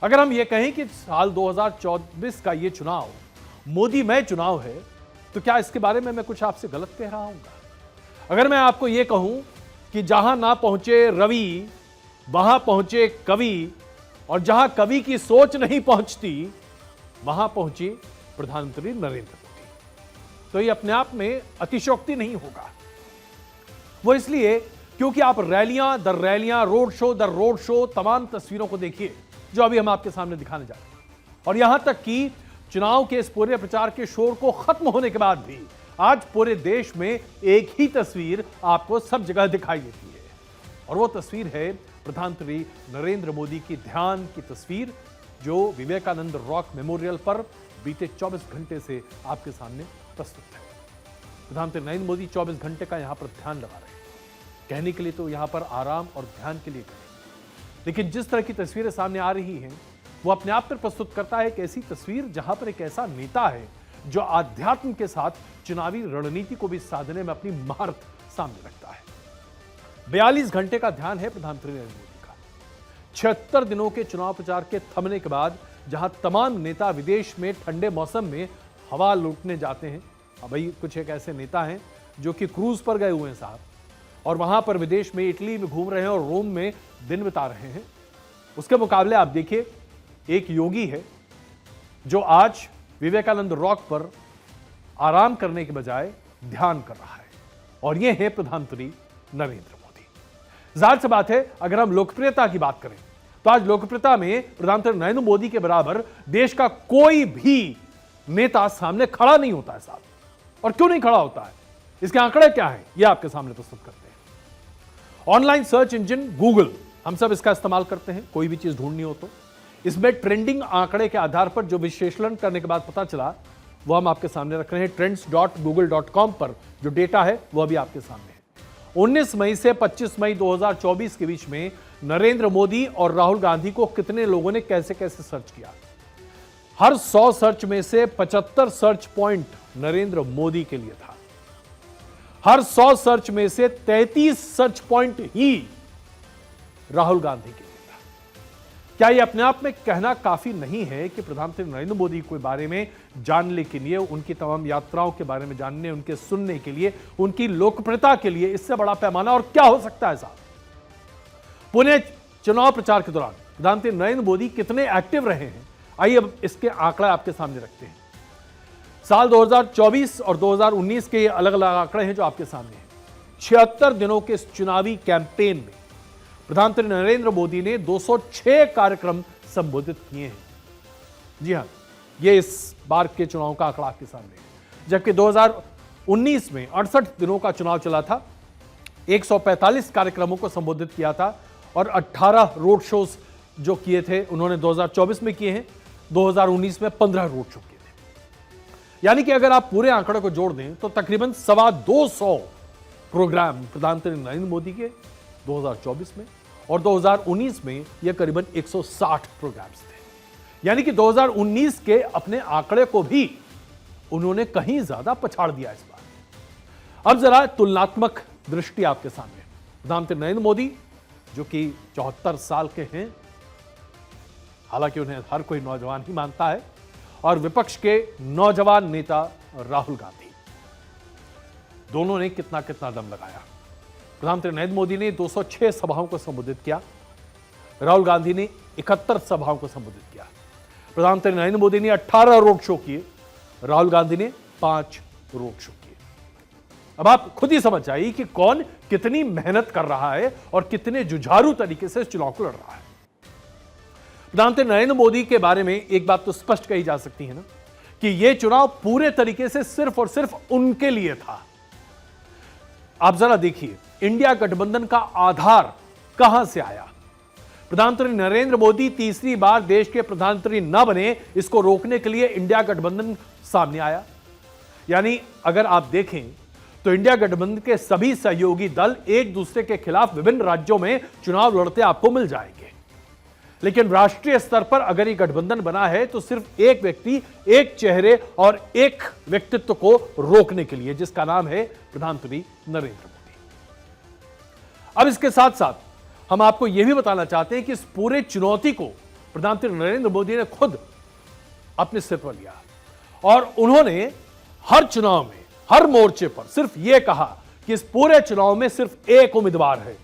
अगर हम ये कहें कि साल 2024 का ये चुनाव मोदीमय चुनाव है, तो क्या इसके बारे में मैं कुछ आपसे गलत कह रहा हूंगा? अगर मैं आपको ये कहूं कि जहां ना पहुंचे रवि, वहां पहुंचे कवि, और जहां कवि की सोच नहीं पहुंचती, वहां पहुंचे प्रधानमंत्री नरेंद्र मोदी, तो ये अपने आप में अतिशयोक्ति नहीं होगा। वो इसलिए क्योंकि आप रैलियां दर रैलियां, रोड शो दर रोड शो, तमाम तस्वीरों को देखिए जो अभी हम आपके सामने दिखाने जा रहे हैं। और यहां तक कि चुनाव के इस पूरे प्रचार के शोर को खत्म होने के बाद भी आज पूरे देश में एक ही तस्वीर आपको सब जगह दिखाई देती है, और वो तस्वीर है प्रधानमंत्री नरेंद्र मोदी की ध्यान की तस्वीर, जो विवेकानंद रॉक मेमोरियल पर बीते 24 घंटे से आपके सामने प्रस्तुत है। प्रधानमंत्री नरेंद्र मोदी 24 घंटे का यहां पर ध्यान लगा रहे हैं। कहने के लिए तो यहां पर आराम और ध्यान के लिए करें, लेकिन जिस तरह की तस्वीरें सामने आ रही हैं, वो अपने आप पर प्रस्तुत करता है एक ऐसी तस्वीर जहां पर एक ऐसा नेता है जो आध्यात्म के साथ चुनावी रणनीति को भी साधने में अपनी महारत सामने रखता है। 42 घंटे का ध्यान है प्रधानमंत्री नरेंद्र मोदी का। 76 दिनों के चुनाव प्रचार के थमने के बाद जहां तमाम नेता विदेश में ठंडे मौसम में हवा लूटने जाते हैं, भाई कुछ एक ऐसे नेता हैं जो कि क्रूज पर गए हुए हैं साहब, और वहां पर विदेश में इटली में घूम रहे हैं और रोम में दिन बिता रहे हैं। उसके मुकाबले आप देखिए, एक योगी है जो आज विवेकानंद रॉक पर आराम करने के बजाय ध्यान कर रहा है, और यह है प्रधानमंत्री नरेंद्र मोदी। जाहिर सी बात है, अगर हम लोकप्रियता की बात करें तो आज लोकप्रियता में प्रधानमंत्री नरेंद्र मोदी के बराबर देश का कोई भी नेता सामने खड़ा नहीं होता है साहब। और क्यों नहीं खड़ा होता है, इसके आंकड़े क्या है, यह आपके सामने प्रस्तुत करते हैं। ऑनलाइन सर्च इंजन गूगल, हम सब इसका इस्तेमाल करते हैं कोई भी चीज ढूंढनी हो तो। इसमें ट्रेंडिंग आंकड़े के आधार पर जो विश्लेषण करने के बाद पता चला, वो हम आपके सामने रख रहे हैं। trends.google.com पर जो डेटा है वो अभी आपके सामने है। 19 मई से 25 मई 2024 के बीच में नरेंद्र मोदी और राहुल गांधी को कितने लोगों ने कैसे कैसे सर्च किया। हर 100 सर्च में से 75 सर्च पॉइंट नरेंद्र मोदी के लिए था। हर 100 सर्च में से 33 सर्च पॉइंट ही राहुल गांधी के लिए था। क्या यह अपने आप में कहना काफी नहीं है कि प्रधानमंत्री नरेंद्र मोदी के बारे में जानने के लिए, उनकी तमाम यात्राओं के बारे में जानने, उनके सुनने के लिए, उनकी लोकप्रियता के लिए इससे बड़ा पैमाना और क्या हो सकता है साहब? पुणे चुनाव प्रचार के दौरान प्रधानमंत्री नरेंद्र मोदी कितने एक्टिव रहे हैं, आइए अब इसके आंकड़ा आपके सामने रखते हैं। साल 2024 और 2019 के ये अलग अलग आंकड़े हैं जो आपके सामने हैं। 76 दिनों के इस चुनावी कैंपेन में प्रधानमंत्री नरेंद्र मोदी ने 206 कार्यक्रम संबोधित किए हैं। जी हां, ये इस बार के चुनाव का आंकड़ा आपके सामने है। जबकि 2019 में 68 दिनों का चुनाव चला था, 145 कार्यक्रमों को संबोधित किया था, और 18 रोड शोज जो किए थे उन्होंने 2024 में किए हैं। 2019 में 15 रोड शो किए थे। यानी कि अगर आप पूरे आंकड़े को जोड़ दें तो तकरीबन 225 प्रोग्राम प्रधानमंत्री नरेंद्र मोदी के 2024 में, और 2019 में यह करीबन 160 प्रोग्राम्स थे। यानी कि 2019 के अपने आंकड़े को भी उन्होंने कहीं ज्यादा पछाड़ दिया इस बार। अब जरा तुलनात्मक दृष्टि आपके सामने। प्रधानमंत्री नरेंद्र मोदी जो कि 74 साल के हैं, हालांकि उन्हें हर कोई नौजवान ही मानता है, और विपक्ष के नौजवान नेता राहुल गांधी, दोनों ने कितना कितना दम लगाया। प्रधानमंत्री नरेंद्र मोदी ने 206 सभाओं को संबोधित किया, राहुल गांधी ने 71 सभाओं को संबोधित किया। प्रधानमंत्री नरेंद्र मोदी ने 18 रोड शो किए, राहुल गांधी ने 5 रोड शो किए। अब आप खुद ही समझ जाइए कि कौन कितनी मेहनत कर रहा है और कितने जुझारू तरीके से इस चुनाव को लड़ रहा है। प्रधानमंत्री नरेंद्र मोदी के बारे में एक बात तो स्पष्ट कही जा सकती है ना, कि यह चुनाव पूरे तरीके से सिर्फ और सिर्फ उनके लिए था। आप जरा देखिए, इंडिया गठबंधन का आधार कहां से आया। प्रधानमंत्री नरेंद्र मोदी तीसरी बार देश के प्रधानमंत्री न बने, इसको रोकने के लिए इंडिया गठबंधन सामने आया। यानी अगर आप देखें तो इंडिया गठबंधन के सभी सहयोगी दल एक दूसरे के खिलाफ विभिन्न राज्यों में चुनाव लड़ते आपको मिल जाएंगे, लेकिन राष्ट्रीय स्तर पर अगर ये गठबंधन बना है तो सिर्फ एक व्यक्ति, एक चेहरे और एक व्यक्तित्व को रोकने के लिए, जिसका नाम है प्रधानमंत्री नरेंद्र मोदी। अब इसके साथ साथ हम आपको यह भी बताना चाहते हैं कि इस पूरे चुनौती को प्रधानमंत्री नरेंद्र मोदी ने खुद अपने सिर पर लिया और उन्होंने हर चुनाव में, हर मोर्चे पर सिर्फ यह कहा कि इस पूरे चुनाव में सिर्फ एक उम्मीदवार है।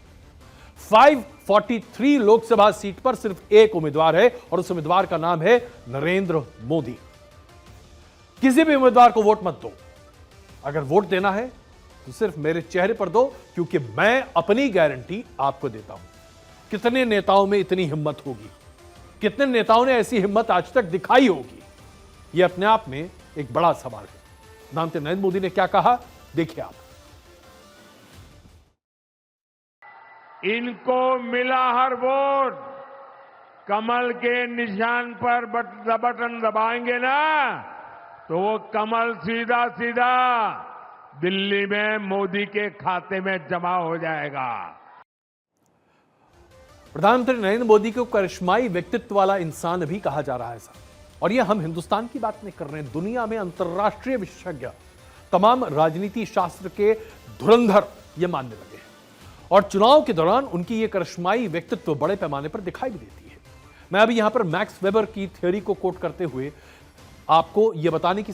543 लोकसभा सीट पर सिर्फ एक उम्मीदवार है और उस उम्मीदवार का नाम है नरेंद्र मोदी। किसी भी उम्मीदवार को वोट मत दो, अगर वोट देना है तो सिर्फ मेरे चेहरे पर दो, क्योंकि मैं अपनी गारंटी आपको देता हूं। कितने नेताओं में इतनी हिम्मत होगी, कितने नेताओं ने ऐसी हिम्मत आज तक दिखाई होगी, यह अपने आप में एक बड़ा सवाल है। प्रधानमंत्री नरेंद्र मोदी ने क्या कहा, देखिए आप। इनको मिला हर वोट, कमल के निशान पर बटन दबाएंगे ना तो वो कमल सीधा सीधा दिल्ली में मोदी के खाते में जमा हो जाएगा। प्रधानमंत्री नरेंद्र मोदी को करिश्माई व्यक्तित्व वाला इंसान भी कहा जा रहा है सर, और यह हम हिंदुस्तान की बात नहीं कर रहे हैं, दुनिया में अंतर्राष्ट्रीय विशेषज्ञ, तमाम राजनीति शास्त्र के धुरंधर यह मानने लगे हैं और चुनाव के दौरान उनकी यह करिश्माई व्यक्तित्व बड़े पैमाने पर दिखाई भी देती है। मैं अभी यहां पर मैक्स वेबर की थ्योरी को कोट करते हुए आपको यह बताने की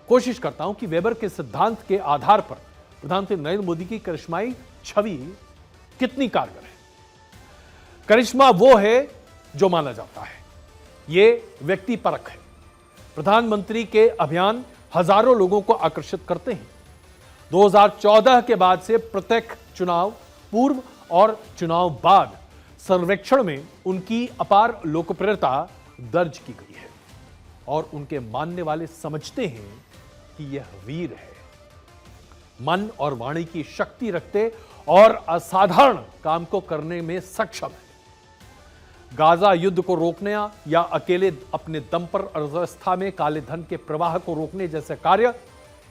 कोशिश करता हूं कि वेबर के सिद्धांत के आधार पर प्रधानमंत्री नरेंद्र मोदी की करिश्माई छवि कितनी कारगर है। करिश्मा वो है जो माना जाता है, ये व्यक्ति परख है। प्रधानमंत्री के अभियान हजारों लोगों को आकर्षित करते हैं। 2014 के बाद से प्रत्येक चुनाव पूर्व और चुनाव बाद सर्वेक्षण में उनकी अपार लोकप्रियता दर्ज की गई है और उनके मानने वाले समझते हैं कि यह वीर है, मन और वाणी की शक्ति रखते और असाधारण काम को करने में सक्षम है। गाजा युद्ध को रोकने या अकेले अपने दम पर अर्थव्यवस्था में काले धन के प्रवाह को रोकने जैसे कार्य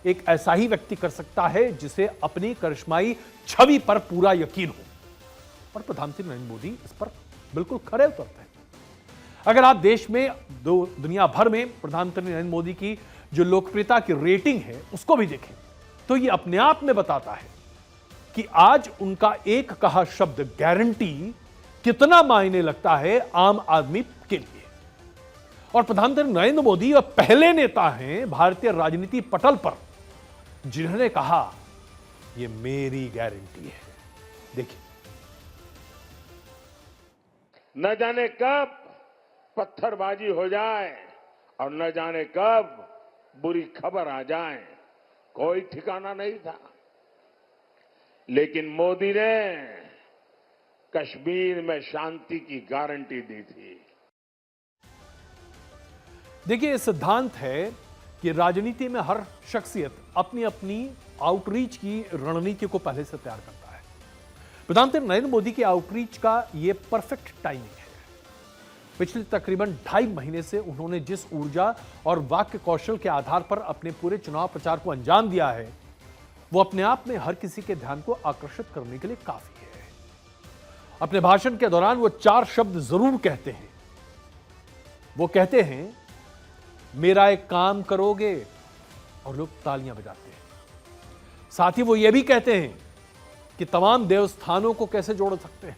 एक ऐसा ही व्यक्ति कर सकता है जिसे अपनी करिश्माई छवि पर पूरा यकीन हो, और प्रधानमंत्री नरेंद्र मोदी इस पर बिल्कुल खरे उतरते हैं। अगर आप देश में दुनिया भर में प्रधानमंत्री नरेंद्र मोदी की जो लोकप्रियता की रेटिंग है उसको भी देखें तो यह अपने आप में बताता है कि आज उनका एक कहा शब्द गारंटी कितना मायने लगता है आम आदमी के लिए। और प्रधानमंत्री नरेंद्र मोदी वह पहले नेता हैं भारतीय राजनीति पटल पर जिन्होंने कहा यह मेरी गारंटी है। देखिए, न जाने कब पत्थरबाजी हो जाए और न जाने कब बुरी खबर आ जाए, कोई ठिकाना नहीं था, लेकिन मोदी ने कश्मीर में शांति की गारंटी दी थी। देखिए, सिद्धांत है कि राजनीति में हर शख्सियत अपनी अपनी आउटरीच की रणनीति को पहले से तैयार करता है। प्रधानमंत्री नरेंद्र मोदी की आउटरीच का यह परफेक्ट टाइमिंग है। पिछले तकरीबन 2.5 महीने से उन्होंने जिस ऊर्जा और वाक्य कौशल के आधार पर अपने पूरे चुनाव प्रचार को अंजाम दिया है, वो अपने आप में हर किसी के ध्यान को आकर्षित करने के लिए काफी है। अपने भाषण के दौरान वो 4 शब्द जरूर कहते हैं। वो कहते हैं, मेरा एक काम करोगे, और लोग तालियां बजाते हैं। साथ ही वो ये भी कहते हैं कि तमाम देवस्थानों को कैसे जोड़ सकते हैं।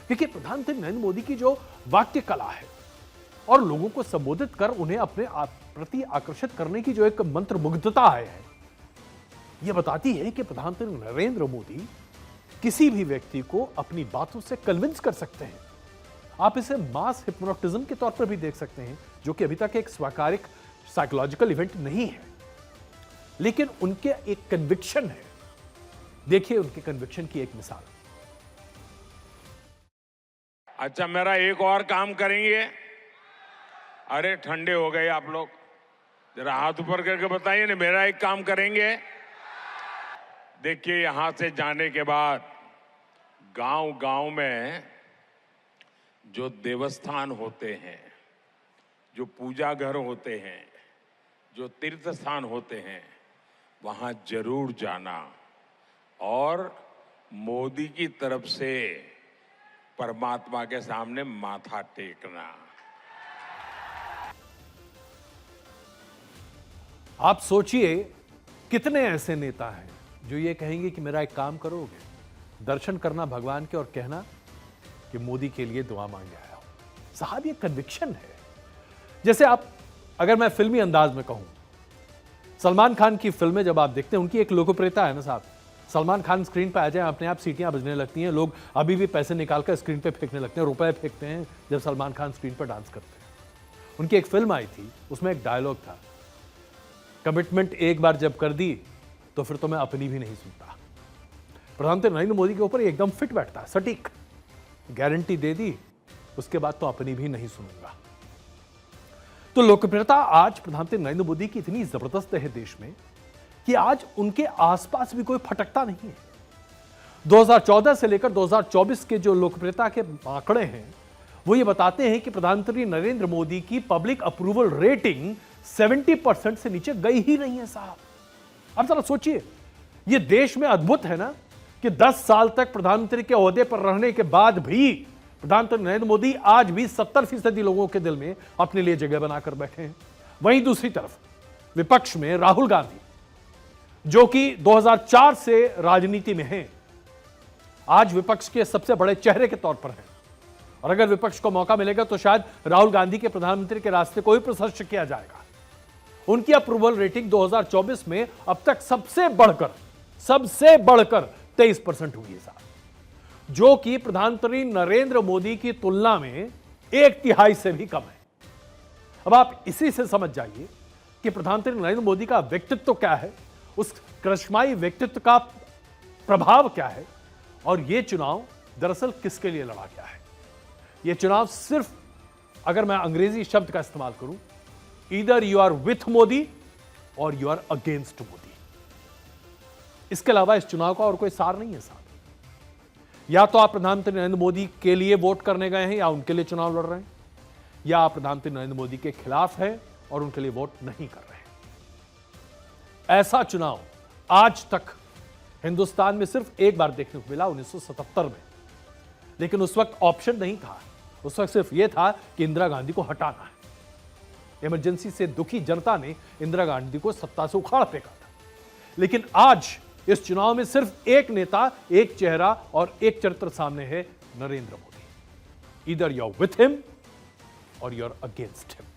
देखिए, प्रधानमंत्री नरेंद्र मोदी की जो वाक्य कला है और लोगों को संबोधित कर उन्हें अपने प्रति आकर्षित करने की जो एक मंत्र मुग्धता है, यह बताती है कि प्रधानमंत्री नरेंद्र मोदी किसी भी व्यक्ति को अपनी बातों से कन्विंस कर सकते हैं। आप इसे मास हिप्नोटिज्म के तौर पर भी देख सकते हैं, जो कि अभी तक एक स्वाकारिक साइकोलॉजिकल इवेंट नहीं है, लेकिन उनके एक कन्विक्शन है। देखिए उनके कन्विक्शन की एक मिसाल। अच्छा, मेरा एक और काम करेंगे। अरे ठंडे हो गए आप लोग, जरा हाथ ऊपर करके बताइए ना, मेरा एक काम करेंगे। देखिए, यहां से जाने के बाद गांव गांव में जो देवस्थान होते हैं, जो पूजा घर होते हैं, जो तीर्थ स्थान होते हैं, वहां जरूर जाना और मोदी की तरफ से परमात्मा के सामने माथा टेकना। आप सोचिए कितने ऐसे नेता हैं जो ये कहेंगे कि मेरा एक काम करोगे, दर्शन करना भगवान के और कहना कि मोदी के लिए दुआ मांगे आया हूं। साहब ये कन्विक्शन है। जैसे आप, अगर मैं फिल्मी अंदाज में कहूं, सलमान खान की फिल्में जब आप देखते हैं, उनकी एक लोकप्रियता है ना साहब। सलमान खान स्क्रीन पर आ जाए, अपने आप सीटियां बजने लगती हैं, लोग अभी भी पैसे निकालकर स्क्रीन पे फेंकने लगते हैं, रुपए फेंकते हैं जब सलमान खान स्क्रीन पर डांस करते हैं। उनकी एक फिल्म आई थी, उसमें एक डायलॉग था, कमिटमेंट एक बार जब कर दी तो फिर तो मैं अपनी भी नहीं सुनता। प्रधानमंत्री नरेंद्र मोदी के ऊपर एकदम फिट बैठता है, सटीक। गारंटी दे दी, उसके बाद तो अपनी भी नहीं सुनूंगा। तो लोकप्रियता आज प्रधानमंत्री नरेंद्र मोदी की इतनी जबरदस्त है देश में कि आज उनके आसपास भी कोई फटकता नहीं है। 2014 से लेकर 2024 के जो लोकप्रियता के आंकड़े हैं, वो ये बताते हैं कि प्रधानमंत्री नरेंद्र मोदी की पब्लिक अप्रूवल रेटिंग 70% से नीचे गई ही नहीं है साहब। अब जरा सोचिए, ये देश में अद्भुत है ना कि 10 साल तक प्रधानमंत्री के ओहदे पर रहने के बाद भी प्रधानमंत्री नरेंद्र मोदी आज भी 70% लोगों के दिल में अपने लिए जगह बनाकर बैठे हैं। वहीं दूसरी तरफ विपक्ष में राहुल गांधी, जो कि 2004 से राजनीति में हैं, आज विपक्ष के सबसे बड़े चेहरे के तौर पर हैं। और अगर विपक्ष को मौका मिलेगा तो शायद राहुल गांधी के प्रधानमंत्री के रास्ते को ही प्रशस्त किया जाएगा। उनकी अप्रूवल रेटिंग 2024 में अब तक सबसे बढ़कर 23% हुई है साहब, जो कि प्रधानमंत्री नरेंद्र मोदी की तुलना में 1/3 से भी कम है। अब आप इसी से समझ जाइए कि प्रधानमंत्री नरेंद्र मोदी का व्यक्तित्व क्या है, उस करिश्माई व्यक्तित्व का प्रभाव क्या है, और यह चुनाव दरअसल किसके लिए लड़ा गया है। यह चुनाव सिर्फ, अगर मैं अंग्रेजी शब्द का इस्तेमाल करूं, either you are with Modi और यू आर अगेंस्ट मोदी। इसके अलावा इस चुनाव का और कोई सार नहीं है साहब। या तो आप प्रधानमंत्री नरेंद्र मोदी के लिए वोट करने गए हैं या उनके लिए चुनाव लड़ रहे हैं, या आप प्रधानमंत्री नरेंद्र मोदी के खिलाफ हैं और उनके लिए वोट नहीं कर रहे हैं। ऐसा चुनाव आज तक हिंदुस्तान में सिर्फ एक बार देखने को मिला, 1977 में। लेकिन उस वक्त ऑप्शन नहीं था, उस वक्त सिर्फ यह था कि इंदिरा गांधी को हटाना है। इमरजेंसी से दुखी जनता ने इंदिरा गांधी को सत्ता से उखाड़ फेंका था। लेकिन आज इस चुनाव में सिर्फ एक नेता, एक चेहरा और एक चरित्र सामने है, Narendra Modi. Either you are with him और यू आर अगेंस्ट हिम।